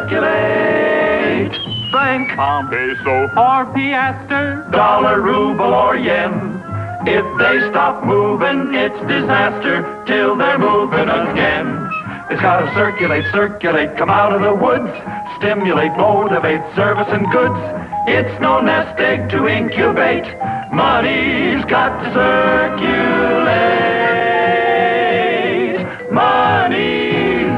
circulate. Franc, peso, or piaster, dollar, ruble, or yen. If they stop moving, it's disaster till they're moving again. It's gotta circulate, circulate, come out of the woods, stimulate, motivate, service and goods. It's no nest egg to incubate. Money's got to circulate. Money's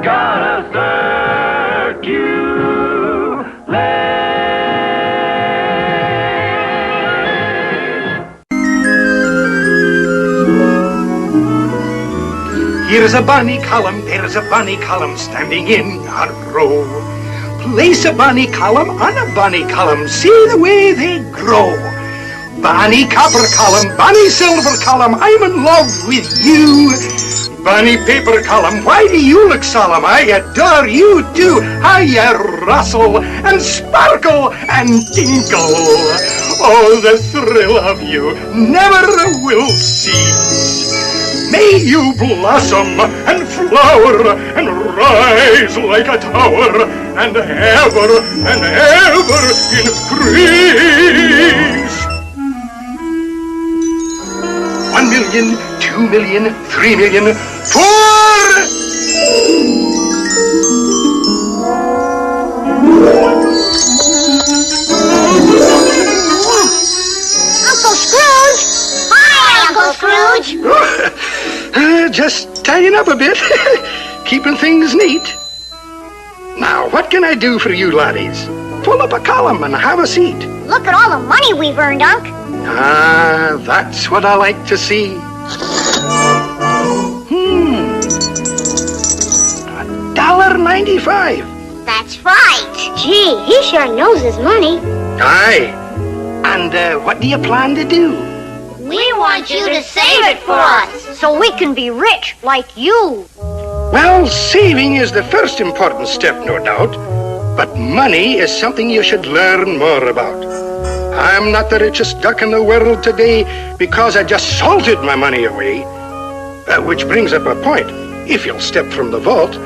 gotta circulate. Here's a bonny column, there's a bonny column standing in a row. Place a bonny column on a bonny column, see the way they grow. Bonny copper column, bonny silver column, I'm in love with you. Bonny paper column, why do you look solemn? I adore you too. How you rustle and sparkle and tinkle. Oh, the thrill of you never will cease. May you blossom and flower and rise like a tower and ever increase. 1 million, 2 million, 3 million, 4! Uncle Scrooge! Hi, Uncle Scrooge! Just tidying up a bit, keeping things neat. Now, what can I do for you laddies? Pull up a column and have a seat. Look at all the money we've earned, Unc. Ah, that's what I like to see. $1.95. That's right. Gee, he sure knows his money. Aye. And what do you plan to do? We want you to save it for us, so we can be rich like you. Well, saving is the first important step, no doubt. But money is something you should learn more about. I'm not the richest duck in the world today because I just salted my money away. Which brings up a point. If you'll step from the vault,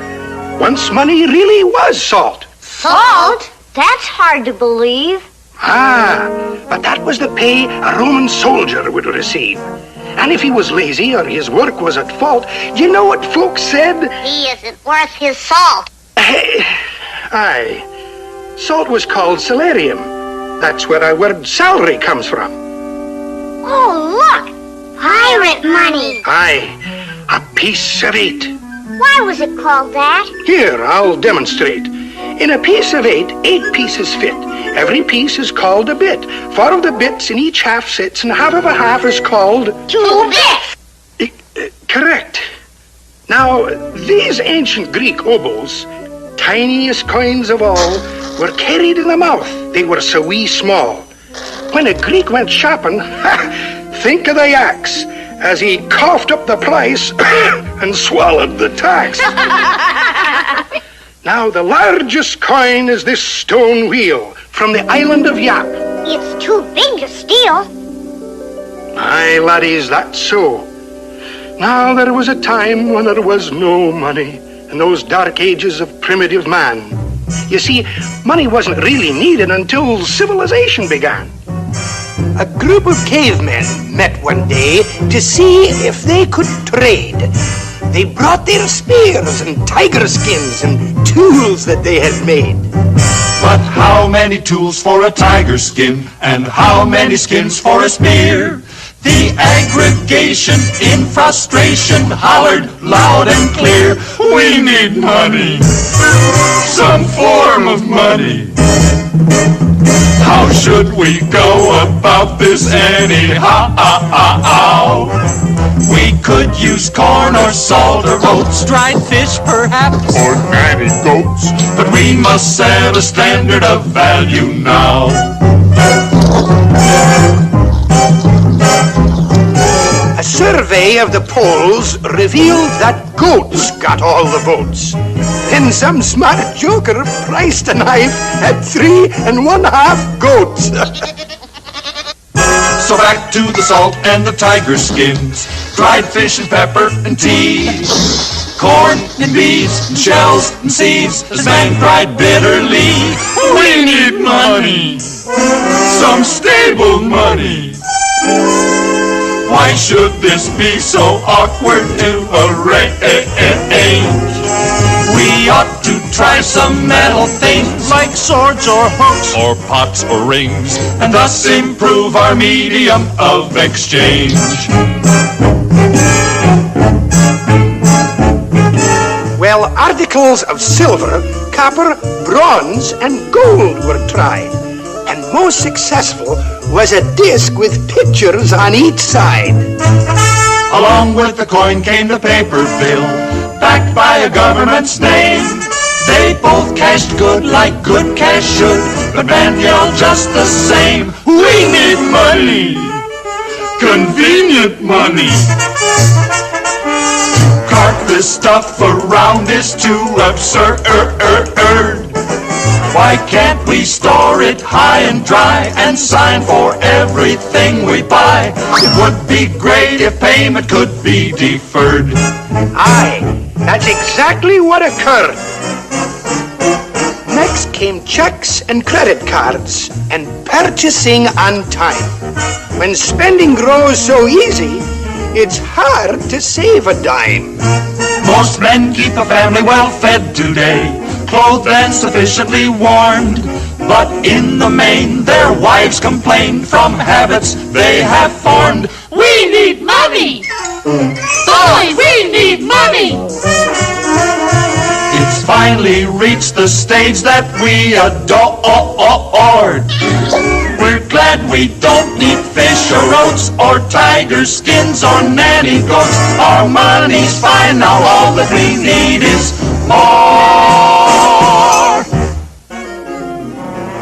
once money really was salt. Salt? That's hard to believe. Ah, but that was the pay a Roman soldier would receive. And if he was lazy or his work was at fault, you know what folks said? He isn't worth his salt. Aye. Salt was called salarium. That's where our word salary comes from. Oh, look! Pirate money. Aye, a piece of 8. Why was it called that? Here, I'll demonstrate. In a piece of 8, 8 pieces fit. Every piece is called a bit. 4 of the bits in each half sits, and half of a half is called 2 bits. Correct. Now, these ancient Greek obols, tiniest coins of all, were carried in the mouth. They were so wee small. When a Greek went shopping, think of the axe as he coughed up the price and swallowed the tax. Now, the largest coin is this stone wheel from the island of Yap. It's too big to steal. Aye, laddies, that's so. Now, there was a time when there was no money in those dark ages of primitive man. You see, money wasn't really needed until civilization began. A group of cavemen met one day to see if they could trade. They brought their spears and tiger skins and tools that they had made. But how many tools for a tiger skin, and how many skins for a spear? The aggregation in frustration hollered loud and clear, we need money, some form of money. How should we go about this anyhow? We could use corn or salt or oats, dried fish perhaps, or nanny goats. but we must set a standard of value now. A survey of the polls revealed that goats got all the votes. Then some smart joker priced a knife at 3 1/2 goats. So back to the salt and the tiger skins, dried fish and pepper and tea. corn and beans and shells and seeds. This man cried bitterly, we need money, some stable money. Why should this be so awkward to arrange? We ought to try some metal things like swords or hooks or pots or rings, and thus improve our medium of exchange. Well, articles of silver, copper, bronze, and gold were tried. And most successful was a disc with pictures on each side. Along with the coin came the paper bill, backed by a government's name. They both cashed good like good cash should, but man yelled just the same, we need money, convenient money. Cart this stuff around is too absurd. Why can't we store it high and dry and sign for everything we buy? It would be great if payment could be deferred. Aye, that's exactly what occurred. Next came checks and credit cards and purchasing on time. When spending grows so easy, it's hard to save a dime. Most men keep a family well fed today, clothed and sufficiently warmed. But in the main, their wives complain from habits they have formed. We need money! Boy, we need money! It's finally reached the stage that we adored. We're glad we don't need fish or oats or tiger skins or nanny goats. Our money's fine now, all that we need is more.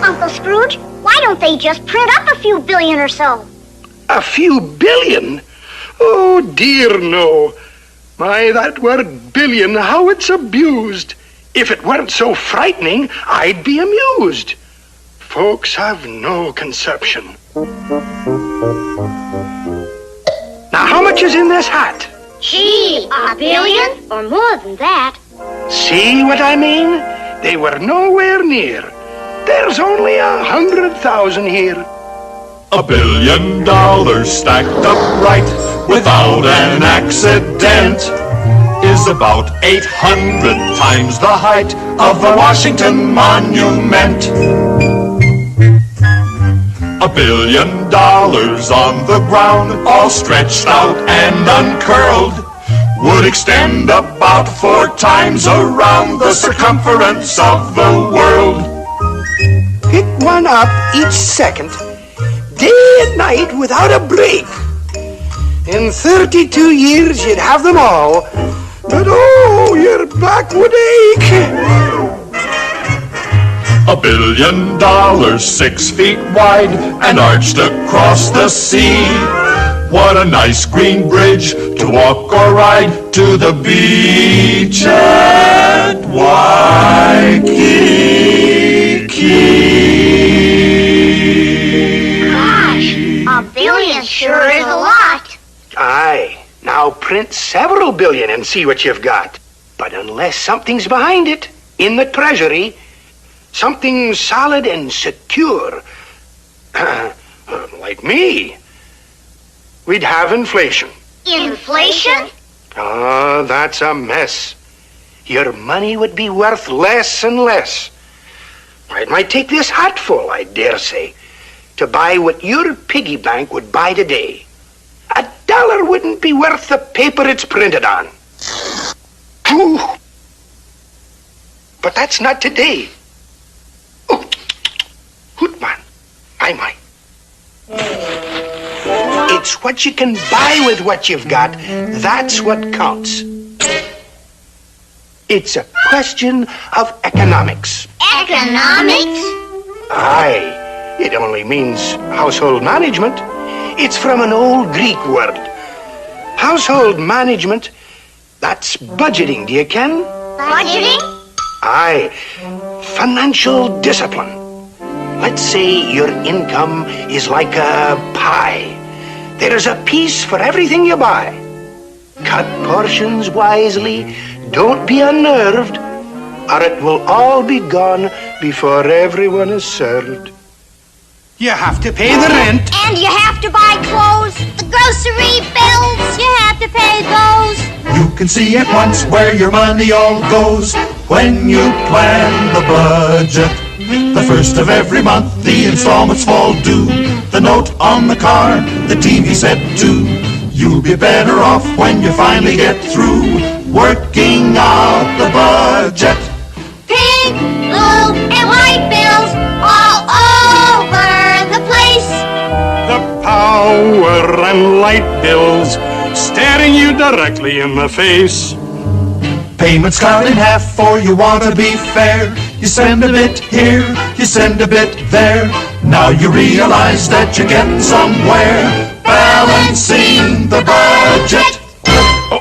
Uncle Scrooge, why don't they just print up a few billion or so? A few billion? Oh, dear, no. My, that word billion, how it's abused. If it weren't so frightening, I'd be amused. Folks have no conception. Now, how much is in this hat? Gee, a billion? Or more than that. See what I mean? They were nowhere near. There's only 100,000 here. $1 billion stacked upright without an accident is about 800 times the height of the Washington Monument. $1 billion on the ground, all stretched out and uncurled, would extend about 4 times around the circumference of the world. Pick one up each second, day and night without a break. In 32 years you'd have them all, but oh, your back would ache. $1 billion, 6 feet wide and arched across the sea. What a nice green bridge to walk or ride to the beach at Waikiki. Gosh, $1 billion sure is a lot. Aye, now print several billion and see what you've got. But unless something's behind it, in the treasury, something solid and secure, like me, we'd have inflation. Inflation? Ah, that's a mess. Your money would be worth less and less. It might take this hatful, I dare say, to buy what your piggy bank would buy today. $1 wouldn't be worth the paper it's printed on. Ooh. But that's not today. Oh, Hootman, my. It's what you can buy with what you've got. That's what counts. It's a question of economics. Economics? Aye, it only means household management. It's from an old Greek word. Household management, that's budgeting, do you ken? Budgeting? Aye, financial discipline. Let's say your income is like a pie. There's a piece for everything you buy. Cut portions wisely, Don't be unnerved, or it will all be gone before everyone is served. You have to pay the rent. And you have to buy clothes, the grocery bills, you have to pay those. You can see at once where your money all goes when you plan the budget. The first of every month, the installments fall due. The note on the car, the TV set too. You'll be better off when you finally get through working out the budget. Pink, blue, and white bills all over the place. The power and light bills staring you directly in the face. Payments cut in half, for you want to be fair. You send a bit here, you send a bit there. Now you realize that you're getting somewhere, balancing the budget.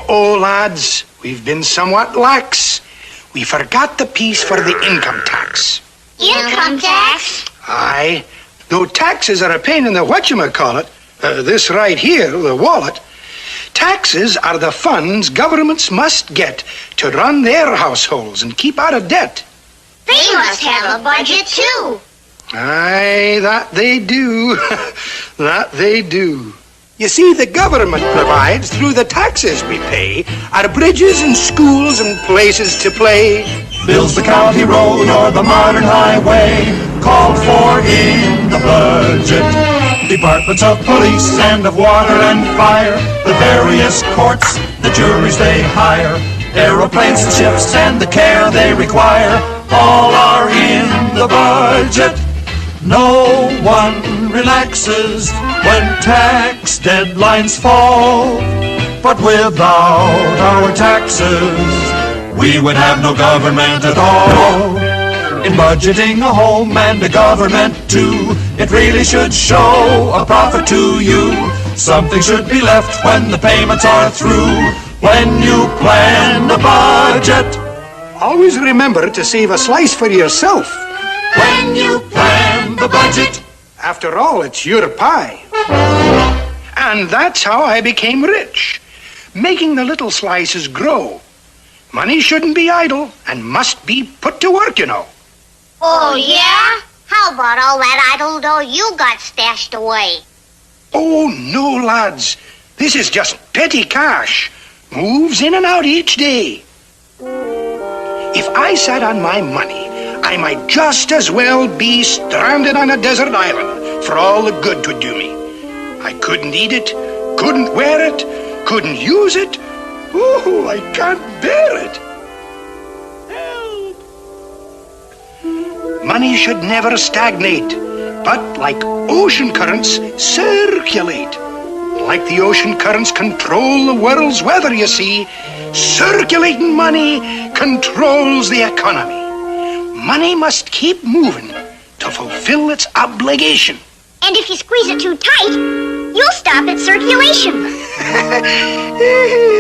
Oh, lads, we've been somewhat lax. We forgot the piece for the income tax. Income tax? Aye, though taxes are a pain in the whatchamacallit, this right here, the wallet, taxes are the funds governments must get to run their households and keep out of debt. They must have a budget too. Aye, that they do. That they do. You see, the government provides, through the taxes we pay, our bridges and schools and places to play. Builds the county road or the modern highway, called for in the budget. Departments of police and of water and fire, the various courts, the juries they hire, aeroplanes and ships and the care they require, all are in the budget. No one relaxes when tax deadlines fall, but without our taxes, we would have no government at all. In budgeting a home and a government too, it really should show a profit to you. Something should be left when the payments are through, when you plan a budget. Always remember to save a slice for yourself. When you plan the budget. After all, it's your pie. And that's how I became rich, making the little slices grow. Money shouldn't be idle and must be put to work, you know. Oh, yeah? How about all that idle dough you got stashed away? Oh, no, lads. This is just petty cash. Moves in and out each day. If I sat on my money, I might just as well be stranded on a desert island for all the good 'twould do me. I couldn't eat it, couldn't wear it, couldn't use it. Oh, I can't bear it. Help! Money should never stagnate, but like ocean currents, circulate. Like the ocean currents control the world's weather, you see, circulating money controls the economy. Money must keep moving to fulfill its obligation. And if you squeeze it too tight, you'll stop its circulation.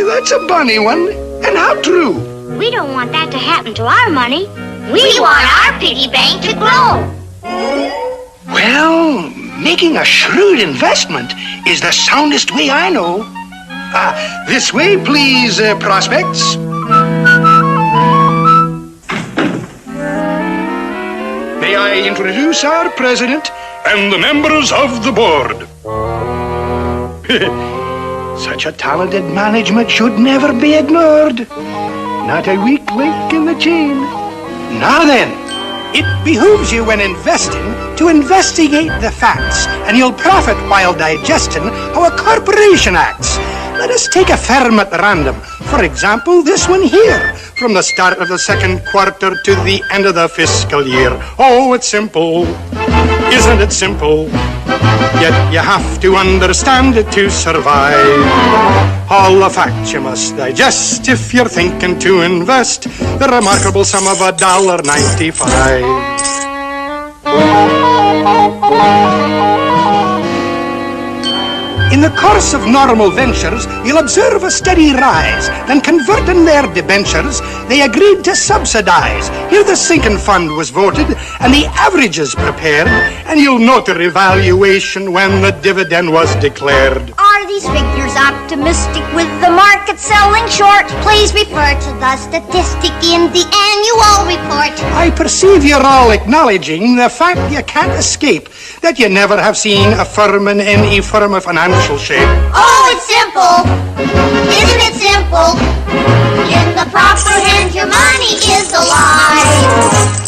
That's a bunny one. And how true? We don't want that to happen to our money. We want our piggy bank to grow. Well, making a shrewd investment is the soundest way I know. This way, please, prospects. May I introduce our president and the members of the board. Such a talented management should never be ignored. Not a weak link in the chain. Now then, it behooves you when investing to investigate the facts, and you'll profit while digesting how a corporation acts. Let us take a firm at random. For example, this one here, from the start of the second quarter to the end of the fiscal year. Oh, it's simple. Isn't it simple? Yet you have to understand it to survive. All the facts you must digest if you're thinking to invest the remarkable sum of $1.95. In the course of normal ventures, you'll observe a steady rise. Then converting their debentures, they agreed to subsidize. Here the sinking fund was voted, and the averages prepared, and you'll note the revaluation when the dividend was declared. Our Are these figures optimistic with the market selling short? Please refer to the statistic in the annual report. I perceive you're all acknowledging the fact you can't escape that you never have seen a firm in any firm of financial shape. Oh, it's simple. Isn't it simple? In the proper hands, your money is alive.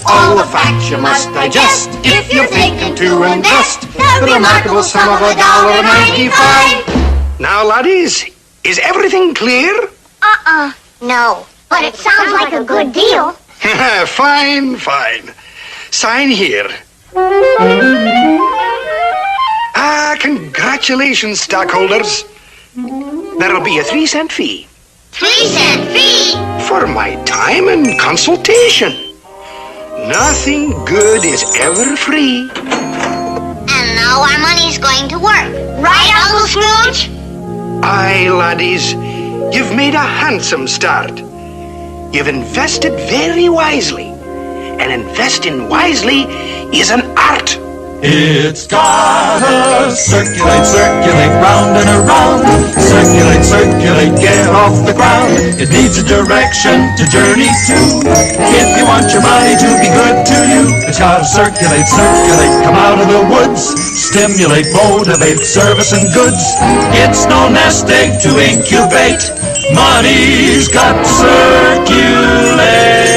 All the facts you must digest if you're thinking to invest the remarkable sum of $1.95. Now, laddies, is everything clear? No. But it sounds like a good deal. Fine, fine. Sign here. Congratulations, stockholders. There'll be a 3-cent fee. 3-cent fee? For my time and consultation. Nothing good is ever free. And now our money's going to work. Right, Uncle Scrooge? Aye, laddies, you've made a handsome start. You've invested very wisely. And investing wisely is an art. It's gotta circulate, circulate, round and around. Circulate, circulate, get off the ground. It needs a direction to journey to. If you want your money to be good to you, it's gotta circulate, circulate, come out of the woods. Stimulate, motivate, service and goods. It's no nest egg to incubate. Money's got to circulate.